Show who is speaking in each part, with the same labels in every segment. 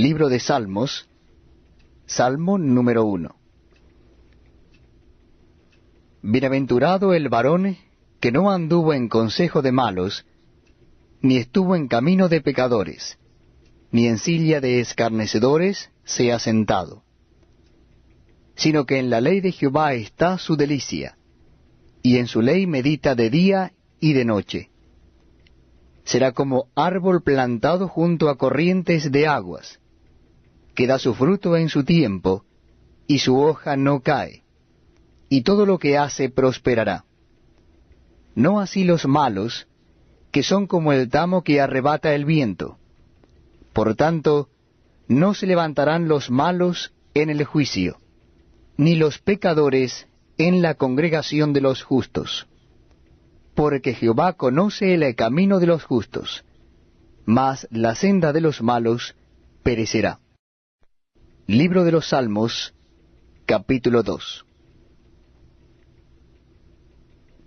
Speaker 1: Libro de Salmos, Salmo número 1. Bienaventurado el varón que no anduvo en consejo de malos, ni estuvo en camino de pecadores, ni en silla de escarnecedores se ha sentado, sino que en la ley de Jehová está su delicia, y en su ley medita de día y de noche. Será como árbol plantado junto a corrientes de aguas, que da su fruto en su tiempo, y su hoja no cae, y todo lo que hace prosperará. No así los malos, que son como el tamo que arrebata el viento. Por tanto, no se levantarán los malos en el juicio, ni los pecadores en la congregación de los justos. Porque Jehová conoce el camino de los justos, mas la senda de los malos perecerá. Libro de los Salmos, capítulo 2.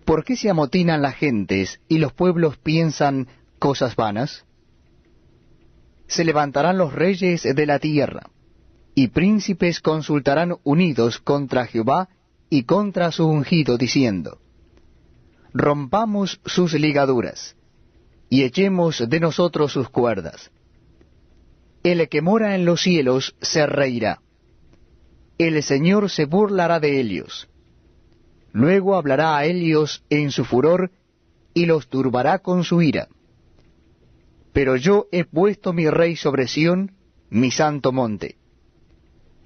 Speaker 1: ¿Por qué se amotinan las gentes y los pueblos piensan cosas vanas? Se levantarán los reyes de la tierra, y príncipes consultarán unidos contra Jehová y contra su ungido, diciendo: rompamos sus ligaduras, y echemos de nosotros sus cuerdas. El que mora en los cielos se reirá. El Señor se burlará de ellos. Luego hablará a ellos en su furor, y los turbará con su ira. Pero yo he puesto mi rey sobre Sión, mi santo monte.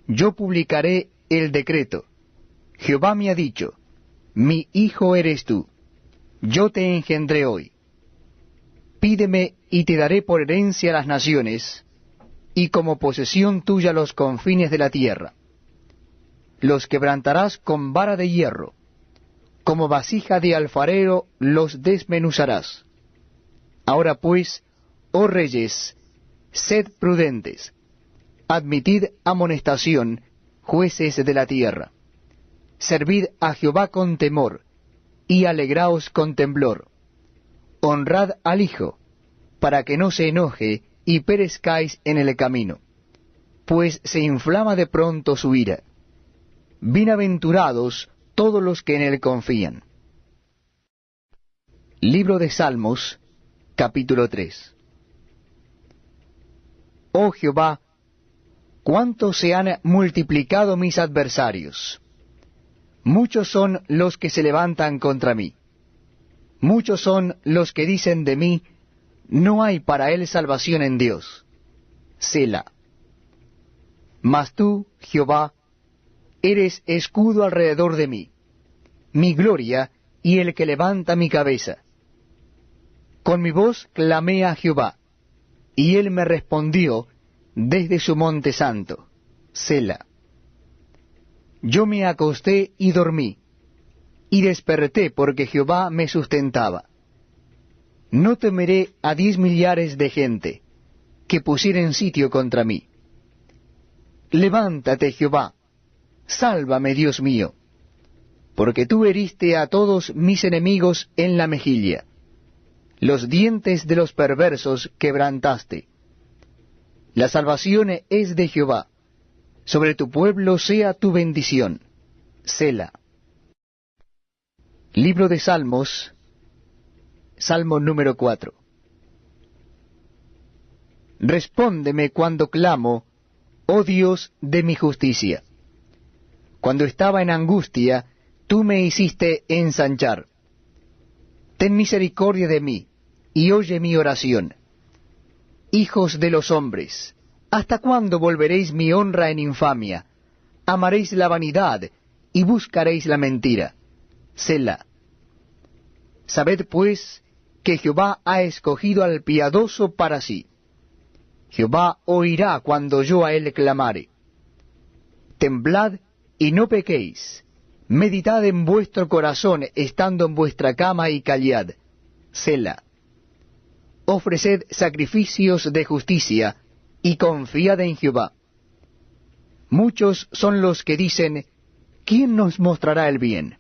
Speaker 1: Yo publicaré el decreto. Jehová me ha dicho: mi hijo eres tú. Yo te engendré hoy. Pídeme y te daré por herencia las naciones, y como posesión tuya los confines de la tierra. Los quebrantarás con vara de hierro, como vasija de alfarero los desmenuzarás. Ahora pues, oh reyes, sed prudentes, admitid amonestación, jueces de la tierra. Servid a Jehová con temor, y alegraos con temblor. Honrad al Hijo, para que no se enoje y perezcáis en el camino, pues se inflama de pronto su ira. Bienaventurados todos los que en él confían. Libro de Salmos, capítulo 3. Oh Jehová, cuánto se han multiplicado mis adversarios. Muchos son los que se levantan contra mí. Muchos son los que dicen de mí: no hay para él salvación en Dios. Selah. Mas tú, Jehová, eres escudo alrededor de mí, mi gloria y el que levanta mi cabeza. Con mi voz clamé a Jehová, y él me respondió desde su monte santo. Selah. Yo me acosté y dormí, y desperté porque Jehová me sustentaba. No temeré a 10 millares de gente que pusieren sitio contra mí. Levántate, Jehová, sálvame, Dios mío, porque tú heriste a todos mis enemigos en la mejilla. Los dientes de los perversos quebrantaste. La salvación es de Jehová. Sobre tu pueblo sea tu bendición. Selah. Libro de Salmos, Salmo número 4. Respóndeme cuando clamo, oh Dios de mi justicia. Cuando estaba en angustia, tú me hiciste ensanchar. Ten misericordia de mí, y oye mi oración. Hijos de los hombres, ¿hasta cuándo volveréis mi honra en infamia? Amaréis la vanidad, y buscaréis la mentira. Selah. Sabed pues que Jehová ha escogido al piadoso para sí. Jehová oirá cuando yo a él clamare. Temblad y no pequéis. Meditad en vuestro corazón estando en vuestra cama y callad. Selah. Ofreced sacrificios de justicia y confiad en Jehová. Muchos son los que dicen: ¿quién nos mostrará el bien?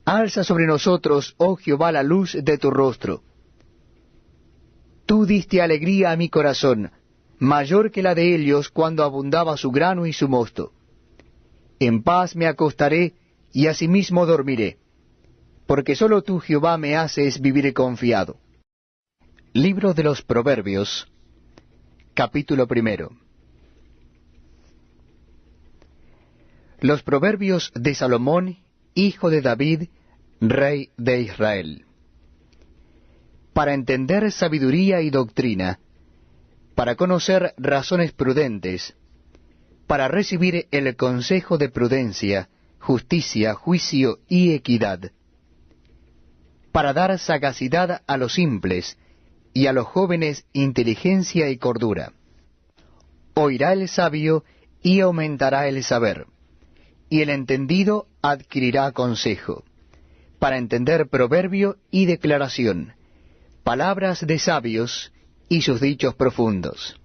Speaker 1: Alza sobre nosotros, oh Jehová, la luz de tu rostro. Tú diste alegría a mi corazón, mayor que la de ellos cuando abundaba su grano y su mosto. En paz me acostaré y asimismo dormiré, porque sólo tú, Jehová, me haces vivir confiado. Libro de los Proverbios, capítulo 1. Los Proverbios de Salomón, hijo de David, rey de Israel. Para entender sabiduría y doctrina, para conocer razones prudentes, para recibir el consejo de prudencia, justicia, juicio y equidad, para dar sagacidad a los simples, y a los jóvenes inteligencia y cordura. Oirá el sabio y aumentará el saber, y el entendido adquirirá consejo, para entender proverbio y declaración, palabras de sabios y sus dichos profundos.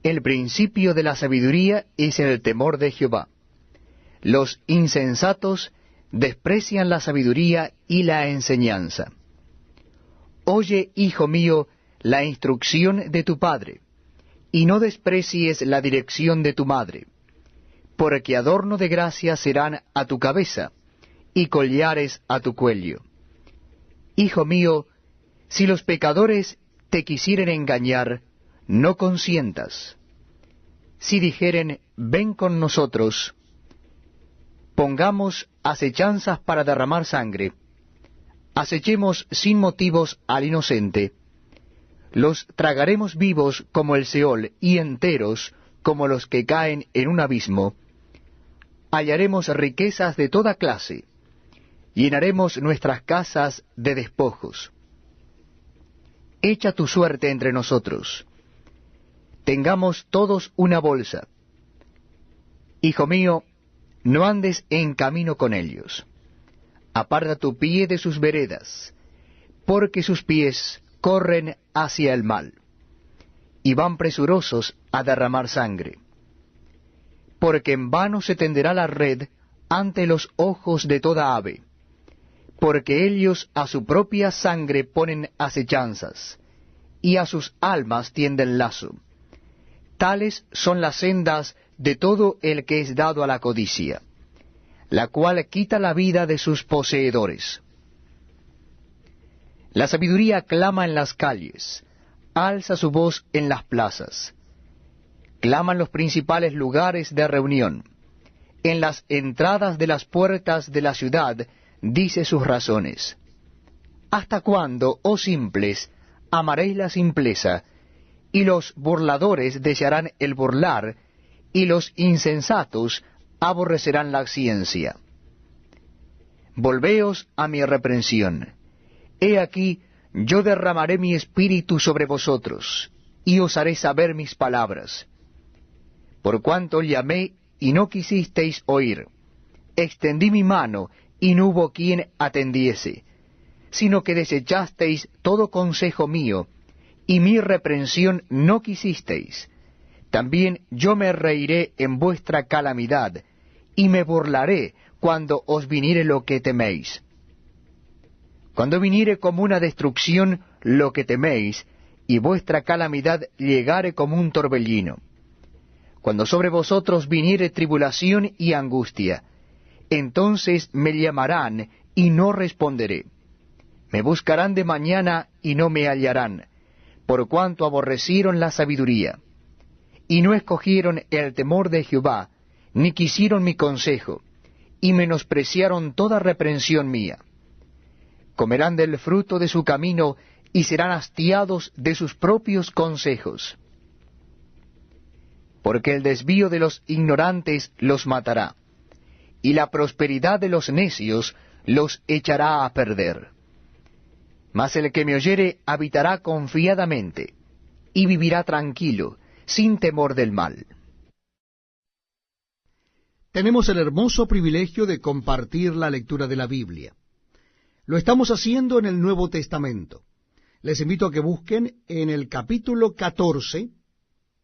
Speaker 1: El principio de la sabiduría es el temor de Jehová. Los insensatos desprecian la sabiduría y la enseñanza. Oye, hijo mío, la instrucción de tu padre, y no desprecies la dirección de tu madre, porque adorno de gracia serán a tu cabeza, y collares a tu cuello. Hijo mío, si los pecadores te quisieren engañar, no consientas. Si dijeren, ven con nosotros, pongamos acechanzas para derramar sangre, acechemos sin motivos al inocente, los tragaremos vivos como el Seol y enteros como los que caen en un abismo, hallaremos riquezas de toda clase, llenaremos nuestras casas de despojos. Echa tu suerte entre nosotros, tengamos todos una bolsa. Hijo mío, no andes en camino con ellos. Aparta tu pie de sus veredas, porque sus pies corren hacia el mal, y van presurosos a derramar sangre. Porque en vano se tenderá la red ante los ojos de toda ave, porque ellos a su propia sangre ponen acechanzas, y a sus almas tienden lazo. Tales son las sendas de todo el que es dado a la codicia, la cual quita la vida de sus poseedores. La sabiduría clama en las calles, alza su voz en las plazas. Claman los principales lugares de reunión. En las entradas de las puertas de la ciudad dice sus razones. ¿Hasta cuándo, oh simples, amaréis la simpleza, y los burladores desearán el burlar, y los insensatos aborrecerán la ciencia? Volveos a mi reprensión. He aquí, yo derramaré mi espíritu sobre vosotros, y os haré saber mis palabras. Por cuanto llamé y no quisisteis oír, extendí mi mano y no hubo quien atendiese, sino que desechasteis todo consejo mío, y mi reprensión no quisisteis. También yo me reiré en vuestra calamidad, y me burlaré cuando os viniere lo que teméis. Cuando viniere como una destrucción lo que teméis, y vuestra calamidad llegare como un torbellino. Cuando sobre vosotros viniere tribulación y angustia, entonces me llamarán y no responderé. Me buscarán de mañana y no me hallarán, por cuanto aborrecieron la sabiduría, y no escogieron el temor de Jehová, ni quisieron mi consejo, y menospreciaron toda reprensión mía. Comerán del fruto de su camino, y serán hastiados de sus propios consejos. Porque el desvío de los ignorantes los matará, y la prosperidad de los necios los echará a perder. Mas el que me oyere habitará confiadamente, y vivirá tranquilo, sin temor del mal.
Speaker 2: Tenemos el hermoso privilegio de compartir la lectura de la Biblia. Lo estamos haciendo en el Nuevo Testamento. Les invito a que busquen en el capítulo 14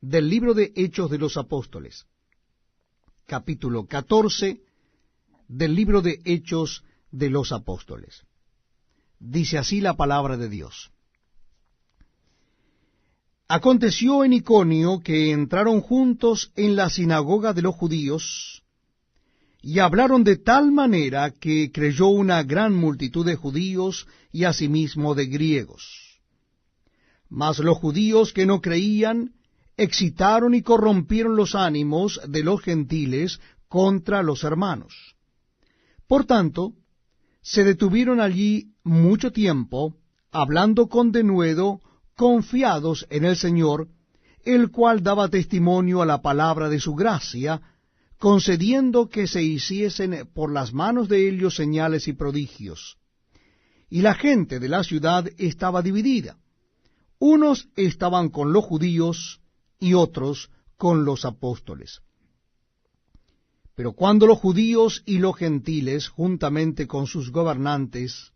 Speaker 2: del libro de Hechos de los Apóstoles. Capítulo 14 del libro de Hechos de los Apóstoles. Dice así la palabra de Dios. Aconteció en Iconio que entraron juntos en la sinagoga de los judíos, y hablaron de tal manera que creyó una gran multitud de judíos y asimismo de griegos. Mas los judíos que no creían excitaron y corrompieron los ánimos de los gentiles contra los hermanos. Por tanto, se detuvieron allí mucho tiempo, hablando con denuedo, confiados en el Señor, el cual daba testimonio a la palabra de su gracia, concediendo que se hiciesen por las manos de ellos señales y prodigios. Y la gente de la ciudad estaba dividida. Unos estaban con los judíos y otros con los apóstoles. Pero cuando los judíos y los gentiles, juntamente con sus gobernantes,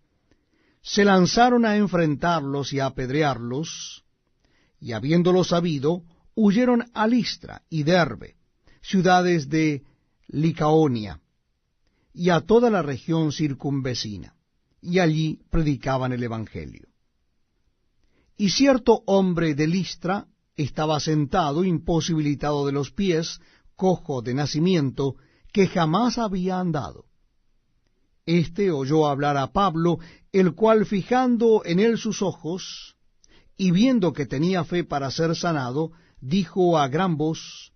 Speaker 2: se lanzaron a enfrentarlos y a apedrearlos, y habiéndolo sabido, huyeron a Listra y Derbe, ciudades de Licaonia, y a toda la región circunvecina, y allí predicaban el Evangelio. Y cierto hombre de Listra estaba sentado, imposibilitado de los pies, cojo de nacimiento, que jamás había andado. Este oyó hablar a Pablo, el cual, fijando en él sus ojos, y viendo que tenía fe para ser sanado, dijo a gran voz: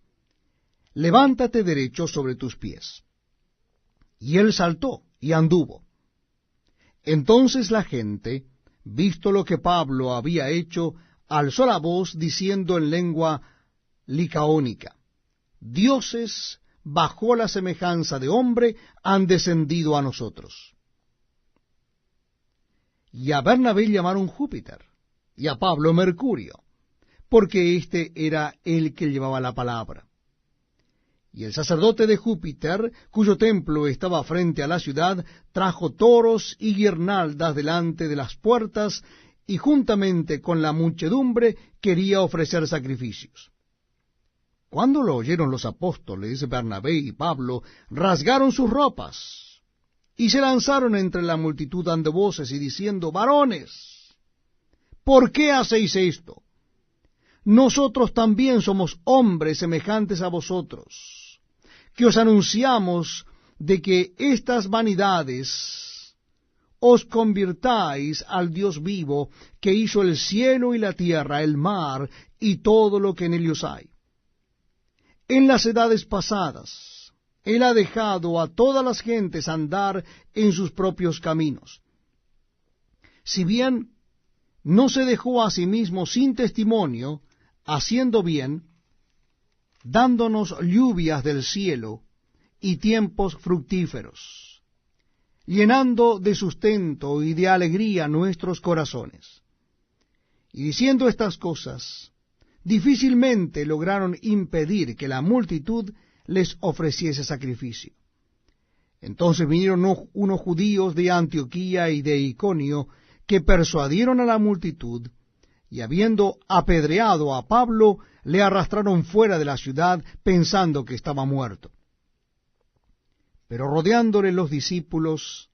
Speaker 2: Levántate derecho sobre tus pies. Y él saltó y anduvo. Entonces la gente, visto lo que Pablo había hecho, alzó la voz diciendo en lengua licaónica: Dioses bajo la semejanza de hombre han descendido a nosotros. Y a Bernabé llamaron Júpiter, y a Pablo Mercurio, porque éste era el que llevaba la palabra. Y el sacerdote de Júpiter, cuyo templo estaba frente a la ciudad, trajo toros y guirnaldas delante de las puertas, y juntamente con la muchedumbre quería ofrecer sacrificios. Cuando lo oyeron los apóstoles, Bernabé y Pablo rasgaron sus ropas, y se lanzaron entre la multitud dando voces y diciendo: Varones, ¿por qué hacéis esto? Nosotros también somos hombres semejantes a vosotros, que os anunciamos de que estas vanidades os convirtáis al Dios vivo, que hizo el cielo y la tierra, el mar y todo lo que en ellos hay. En las edades pasadas, Él ha dejado a todas las gentes andar en sus propios caminos. Si bien no se dejó a sí mismo sin testimonio, haciendo bien, dándonos lluvias del cielo y tiempos fructíferos, llenando de sustento y de alegría nuestros corazones. Y diciendo estas cosas, difícilmente lograron impedir que la multitud les ofreciese sacrificio. Entonces vinieron unos judíos de Antioquía y de Iconio, que persuadieron a la multitud, y habiendo apedreado a Pablo, le arrastraron fuera de la ciudad, pensando que estaba muerto. Pero rodeándole los discípulos,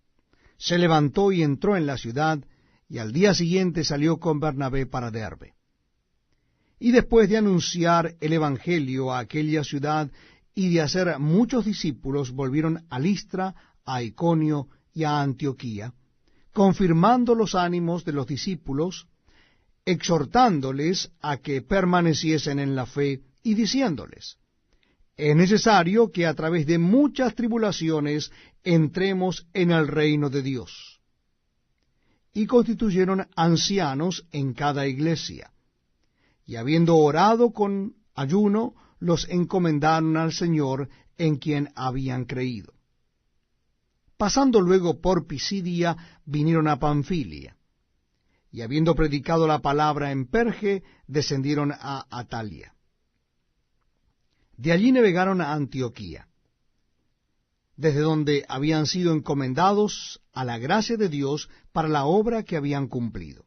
Speaker 2: se levantó y entró en la ciudad, y al día siguiente salió con Bernabé para Derbe. Y después de anunciar el Evangelio a aquella ciudad y de hacer muchos discípulos, volvieron a Listra, a Iconio y a Antioquía, confirmando los ánimos de los discípulos, exhortándoles a que permaneciesen en la fe y diciéndoles: es necesario que a través de muchas tribulaciones entremos en el reino de Dios. Y constituyeron ancianos en cada iglesia. Y habiendo orado con ayuno, los encomendaron al Señor en quien habían creído. Pasando luego por Pisidia, vinieron a Panfilia, y habiendo predicado la palabra en Perge, descendieron a Atalia. De allí navegaron a Antioquía, desde donde habían sido encomendados a la gracia de Dios para la obra que habían cumplido.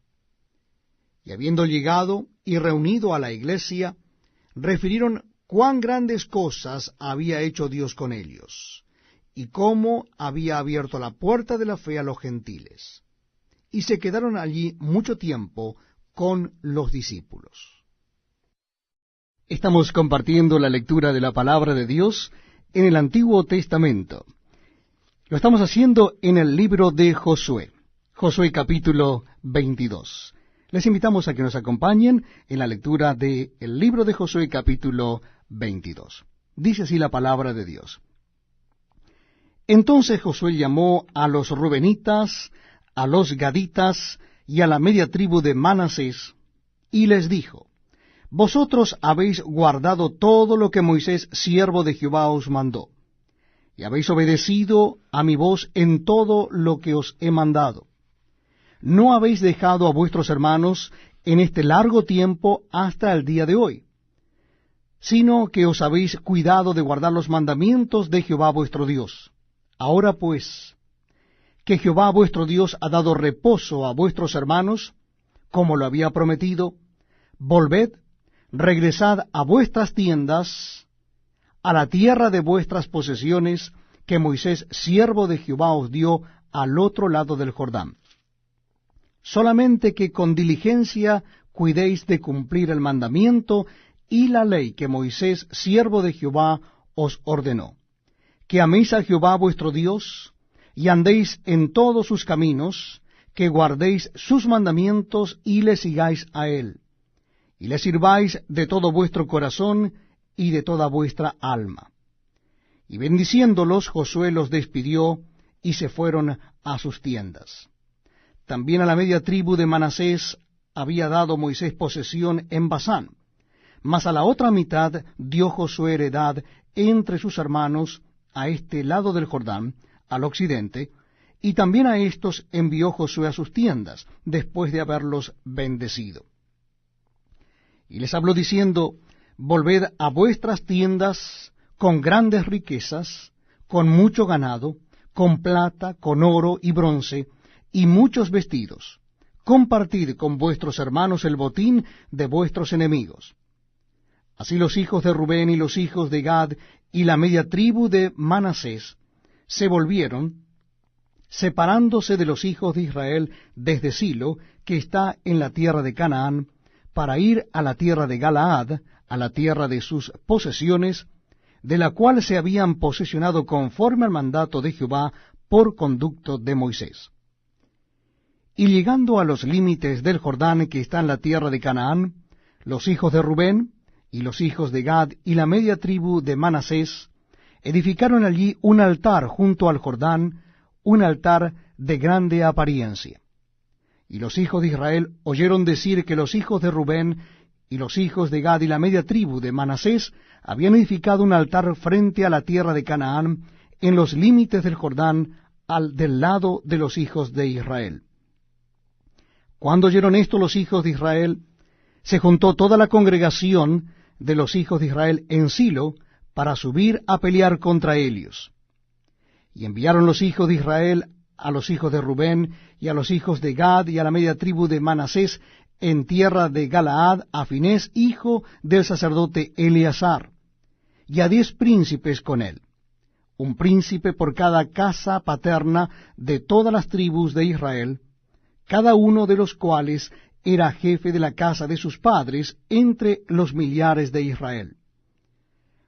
Speaker 2: Y habiendo llegado y reunido a la iglesia, refirieron cuán grandes cosas había hecho Dios con ellos, y cómo había abierto la puerta de la fe a los gentiles. Y se quedaron allí mucho tiempo con los discípulos. Estamos compartiendo la lectura de la palabra de Dios en el Antiguo Testamento. Lo estamos haciendo en el libro de Josué, Josué capítulo 22. Les invitamos a que nos acompañen en la lectura del libro de Josué capítulo 22. Dice así la palabra de Dios. Entonces Josué llamó a los rubenitas, a los gaditas y a la media tribu de Manasés, y les dijo: Vosotros habéis guardado todo lo que Moisés, siervo de Jehová, os mandó, y habéis obedecido a mi voz en todo lo que os he mandado. No habéis dejado a vuestros hermanos en este largo tiempo hasta el día de hoy, sino que os habéis cuidado de guardar los mandamientos de Jehová vuestro Dios. Ahora pues, que Jehová vuestro Dios ha dado reposo a vuestros hermanos, como lo había prometido, volved, regresad a vuestras tiendas, a la tierra de vuestras posesiones, que Moisés, siervo de Jehová, os dio al otro lado del Jordán. Solamente que con diligencia cuidéis de cumplir el mandamiento y la ley que Moisés, siervo de Jehová, os ordenó, que améis a Jehová vuestro Dios, y andéis en todos sus caminos, que guardéis sus mandamientos y le sigáis a él, y le sirváis de todo vuestro corazón y de toda vuestra alma. Y bendiciéndolos, Josué los despidió, y se fueron a sus tiendas. También a la media tribu de Manasés había dado Moisés posesión en Basán, mas a la otra mitad dio Josué heredad entre sus hermanos a este lado del Jordán, al occidente, y también a éstos envió Josué a sus tiendas, después de haberlos bendecido. Y les habló diciendo: Volved a vuestras tiendas con grandes riquezas, con mucho ganado, con plata, con oro y bronce, y muchos vestidos. Compartid con vuestros hermanos el botín de vuestros enemigos. Así los hijos de Rubén y los hijos de Gad y la media tribu de Manasés se volvieron, separándose de los hijos de Israel desde Silo, que está en la tierra de Canaán, para ir a la tierra de Galaad, a la tierra de sus posesiones, de la cual se habían posesionado conforme al mandato de Jehová por conducto de Moisés. Y llegando a los límites del Jordán que está en la tierra de Canaán, los hijos de Rubén y los hijos de Gad y la media tribu de Manasés edificaron allí un altar junto al Jordán, un altar de grande apariencia. Y los hijos de Israel oyeron decir que los hijos de Rubén y los hijos de Gad y la media tribu de Manasés habían edificado un altar frente a la tierra de Canaán, en los límites del Jordán, del lado de los hijos de Israel. Cuando oyeron esto los hijos de Israel, se juntó toda la congregación de los hijos de Israel en Silo para subir a pelear contra ellos. Y enviaron los hijos de Israel a los hijos de Rubén y a los hijos de Gad y a la media tribu de Manasés en tierra de Galaad a Finés, hijo del sacerdote Eleazar, y a 10 príncipes con él, un príncipe por cada casa paterna de todas las tribus de Israel, cada uno de los cuales era jefe de la casa de sus padres entre los millares de Israel,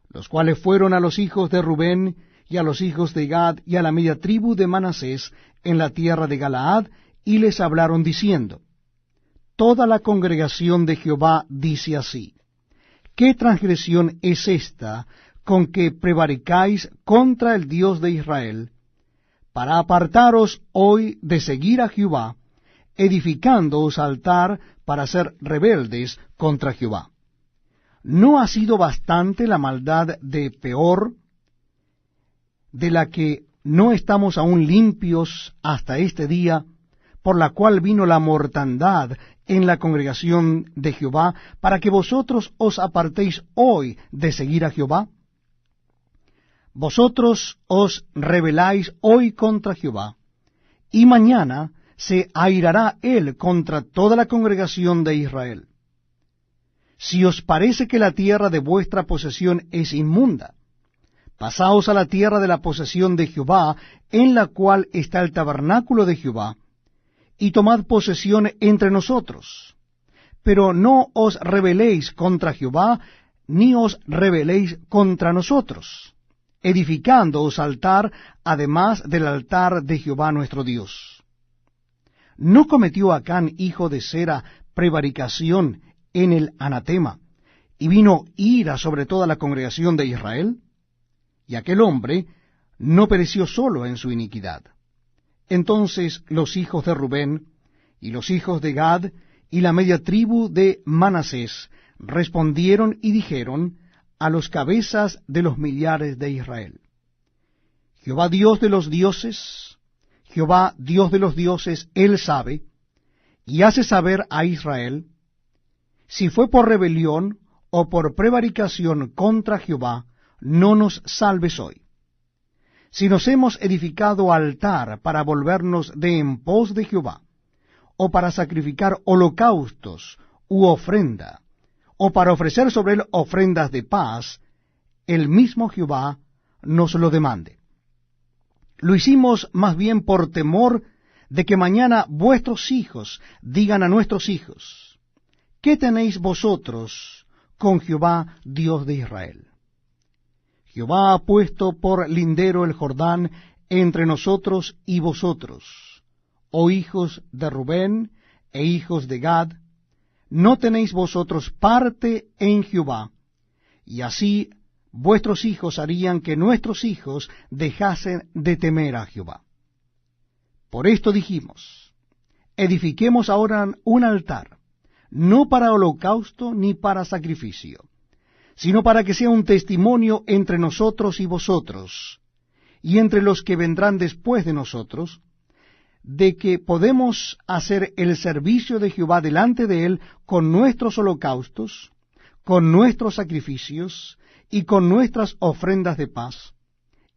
Speaker 2: los cuales fueron a los hijos de Rubén y a los hijos de Gad y a la media tribu de Manasés en la tierra de Galaad, y les hablaron diciendo: Toda la congregación de Jehová dice así: ¿Qué transgresión es esta con que prevaricáis contra el Dios de Israel, para apartaros hoy de seguir a Jehová, edificándoos altar para ser rebeldes contra Jehová? ¿No ha sido bastante la maldad de Peor, de la que no estamos aún limpios hasta este día, por la cual vino la mortandad en la congregación de Jehová, para que vosotros os apartéis hoy de seguir a Jehová? Vosotros os rebeláis hoy contra Jehová, y mañana se airará él contra toda la congregación de Israel. Si os parece que la tierra de vuestra posesión es inmunda, pasaos a la tierra de la posesión de Jehová, en la cual está el tabernáculo de Jehová, y tomad posesión entre nosotros. Pero no os rebeléis contra Jehová, ni os rebeléis contra nosotros, edificándoos altar, además del altar de Jehová nuestro Dios. ¿No cometió Acán, hijo de Zera, prevaricación en el anatema, y vino ira sobre toda la congregación de Israel? Y aquel hombre no pereció solo en su iniquidad. Entonces los hijos de Rubén, y los hijos de Gad, y la media tribu de Manasés, respondieron y dijeron a los cabezas de los millares de Israel: Jehová Dios de los dioses, Jehová Dios de los dioses, Él sabe, y hace saber a Israel, si fue por rebelión o por prevaricación contra Jehová, no nos salves hoy. Si nos hemos edificado altar para volvernos de en pos de Jehová, o para sacrificar holocaustos u ofrenda, o para ofrecer sobre él ofrendas de paz, el mismo Jehová nos lo demande. Lo hicimos más bien por temor de que mañana vuestros hijos digan a nuestros hijos: ¿qué tenéis vosotros con Jehová Dios de Israel? Jehová ha puesto por lindero el Jordán entre nosotros y vosotros, oh hijos de Rubén e hijos de Gad, ¿no tenéis vosotros parte en Jehová? Y así vuestros hijos harían que nuestros hijos dejasen de temer a Jehová. Por esto dijimos: edifiquemos ahora un altar, no para holocausto ni para sacrificio, sino para que sea un testimonio entre nosotros y vosotros, y entre los que vendrán después de nosotros, de que podemos hacer el servicio de Jehová delante de él con nuestros holocaustos, con nuestros sacrificios y con nuestras ofrendas de paz.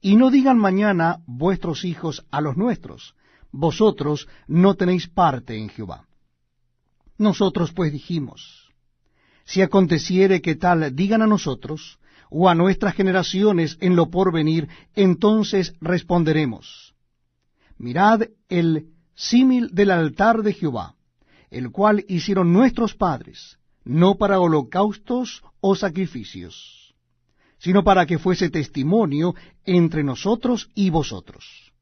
Speaker 2: Y no digan mañana vuestros hijos a los nuestros: vosotros no tenéis parte en Jehová. Nosotros pues dijimos: si aconteciere que tal digan a nosotros, o a nuestras generaciones en lo porvenir, entonces responderemos: mirad el símil del altar de Jehová, el cual hicieron nuestros padres, no para holocaustos o sacrificios, sino para que fuese testimonio entre nosotros y vosotros.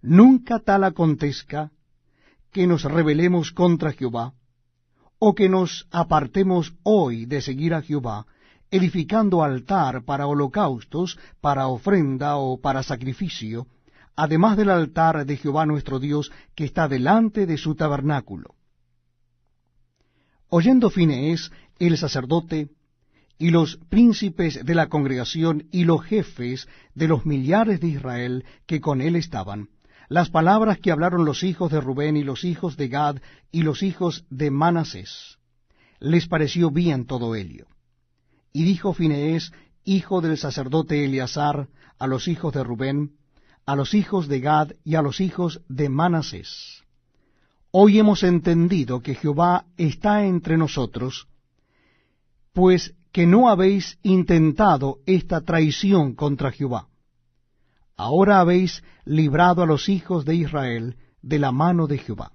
Speaker 2: Nunca tal acontezca que nos rebelemos contra Jehová, o que nos apartemos hoy de seguir a Jehová, edificando altar para holocaustos, para ofrenda o para sacrificio, además del altar de Jehová nuestro Dios que está delante de su tabernáculo. Oyendo Finees el sacerdote, y los príncipes de la congregación y los jefes de los millares de Israel que con él estaban, las palabras que hablaron los hijos de Rubén y los hijos de Gad y los hijos de Manasés, les pareció bien todo ello. Y dijo Finees, hijo del sacerdote Eleazar, a los hijos de Rubén, a los hijos de Gad y a los hijos de Manasés: hoy hemos entendido que Jehová está entre nosotros, pues que no habéis intentado esta traición contra Jehová. Ahora habéis librado a los hijos de Israel de la mano de Jehová.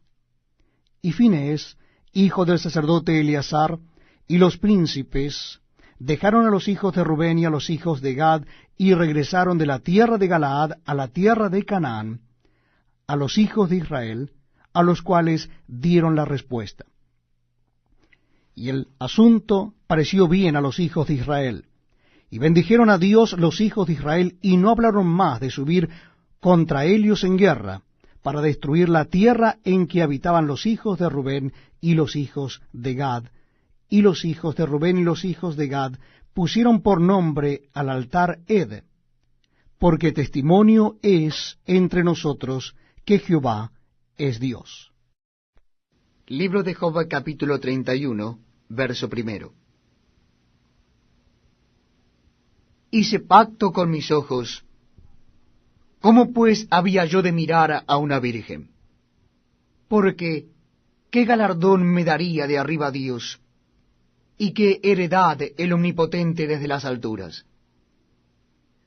Speaker 2: Y Finees, hijo del sacerdote Eleazar, y los príncipes dejaron a los hijos de Rubén y a los hijos de Gad, y regresaron de la tierra de Galaad a la tierra de Canaán, a los hijos de Israel, a los cuales dieron la respuesta. Y el asunto pareció bien a los hijos de Israel, y bendijeron a Dios los hijos de Israel, y no hablaron más de subir contra ellos en guerra, para destruir la tierra en que habitaban los hijos de Rubén y los hijos de Gad. Y los hijos de Rubén y los hijos de Gad pusieron por nombre al altar Ed, porque testimonio es entre nosotros que Jehová es Dios.
Speaker 1: Libro de Job, capítulo 31, verso 1. Hice pacto con mis ojos. ¿Cómo pues había yo de mirar a una virgen? Porque, ¿qué galardón me daría de arriba Dios? ¿Y qué heredad el Omnipotente desde las alturas?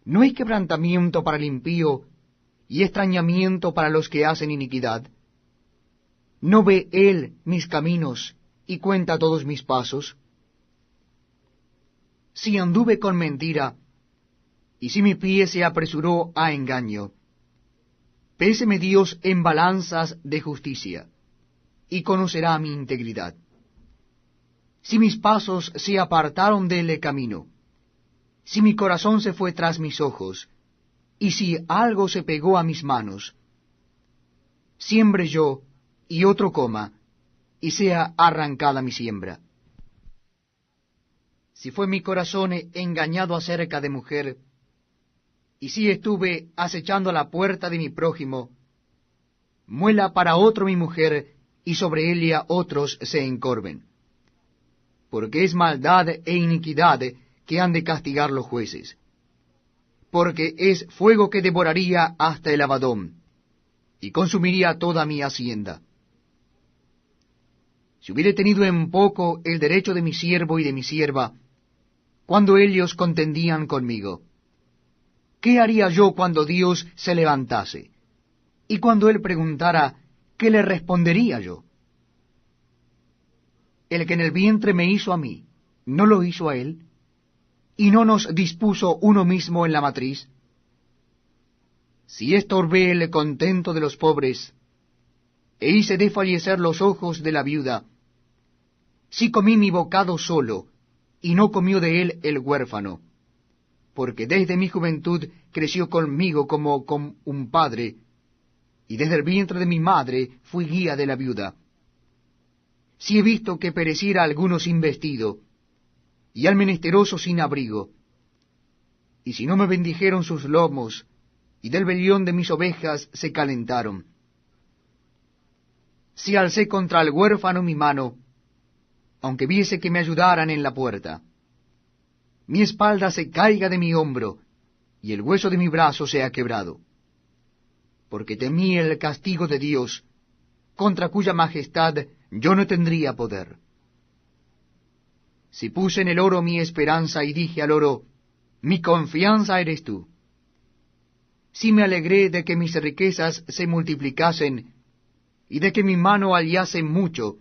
Speaker 1: ¿No hay quebrantamiento para el impío y extrañamiento para los que hacen iniquidad? ¿No ve él mis caminos y cuenta todos mis pasos?
Speaker 3: si anduve con mentira, y si mi pie se apresuró a engaño, péseme Dios en balanzas de justicia, y conocerá mi integridad. Si mis pasos se apartaron del camino, si mi corazón se fue tras mis ojos, y si algo se pegó a mis manos, siembre yo, y otro coma, y sea arrancada mi siembra. Si fue mi corazón engañado acerca de mujer, y si estuve acechando a la puerta de mi prójimo, muela para otro mi mujer, y sobre ella otros se encorven. Porque es maldad e iniquidad que han de castigar los jueces. Porque es fuego que devoraría hasta el Abadón, y consumiría toda mi hacienda. Si hubiere tenido en poco el derecho de mi siervo y de mi sierva, cuando ellos contendían conmigo, ¿qué haría yo cuando Dios se levantase? Y cuando él preguntara, ¿qué le respondería yo? El que en el vientre me hizo a mí, ¿no lo hizo a él? ¿Y no nos dispuso uno mismo en la matriz? Si estorbé el contento de los pobres, e hice desfallecer los ojos de la viuda, si comí mi bocado solo, y no comió de él el huérfano, porque desde mi juventud creció conmigo como con un padre, y desde el vientre de mi madre fui guía de la viuda. Si he visto que pereciera alguno sin vestido, y al menesteroso sin abrigo, y si no me bendijeron sus lomos, y del vellón de mis ovejas se calentaron. Si alcé contra el huérfano mi mano, aunque viese que me ayudaran en la puerta, mi espalda se caiga de mi hombro, y el hueso de mi brazo sea quebrado. Porque temí el castigo de Dios, contra cuya majestad yo no tendría poder. Si puse en el oro mi esperanza y dije al oro, mi confianza eres tú. Si me alegré de que mis riquezas se multiplicasen, y de que mi mano hallase mucho,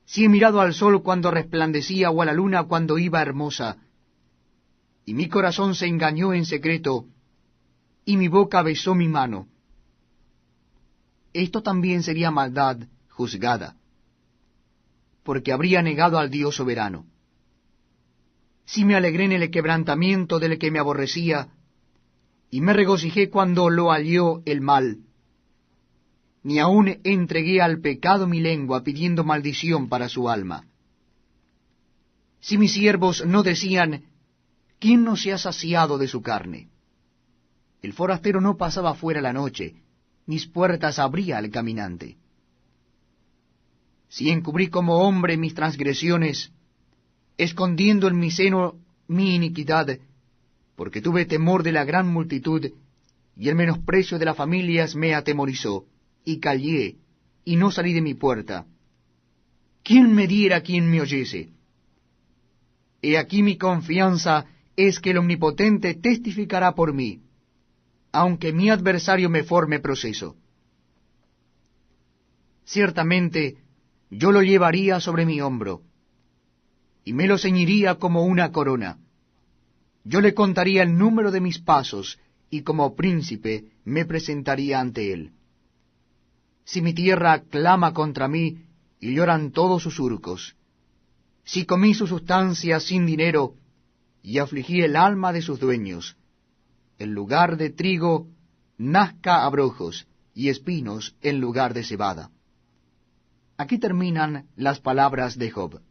Speaker 3: si he mirado al sol cuando resplandecía o a la luna cuando iba hermosa, y mi corazón se engañó en secreto, y mi boca besó mi mano, esto también sería maldad juzgada, porque habría negado al Dios soberano. Si me alegré en el quebrantamiento del que me aborrecía, y me regocijé cuando lo halló el mal, ni aun entregué al pecado mi lengua pidiendo maldición para su alma. Si mis siervos no decían, ¿quién no se ha saciado de su carne? El forastero no pasaba fuera la noche, mis puertas abría al caminante. Si encubrí como hombre mis transgresiones, escondiendo en mi seno mi iniquidad, porque tuve temor de la gran multitud, y el menosprecio de las familias me atemorizó, y callé, y no salí de mi puerta. ¿Quién me diera quien me oyese? He aquí mi confianza es que el Omnipotente testificará por mí, aunque mi adversario me forme proceso. Ciertamente yo lo llevaría sobre mi hombro, y me lo ceñiría como una corona. Yo le contaría el número de mis pasos, y como príncipe me presentaría ante él. Si mi tierra clama contra mí, y lloran todos sus surcos, si comí su sustancia sin dinero, y afligí el alma de sus dueños, en lugar de trigo nazca abrojos, y espinos en lugar de cebada. Aquí terminan las palabras de Job.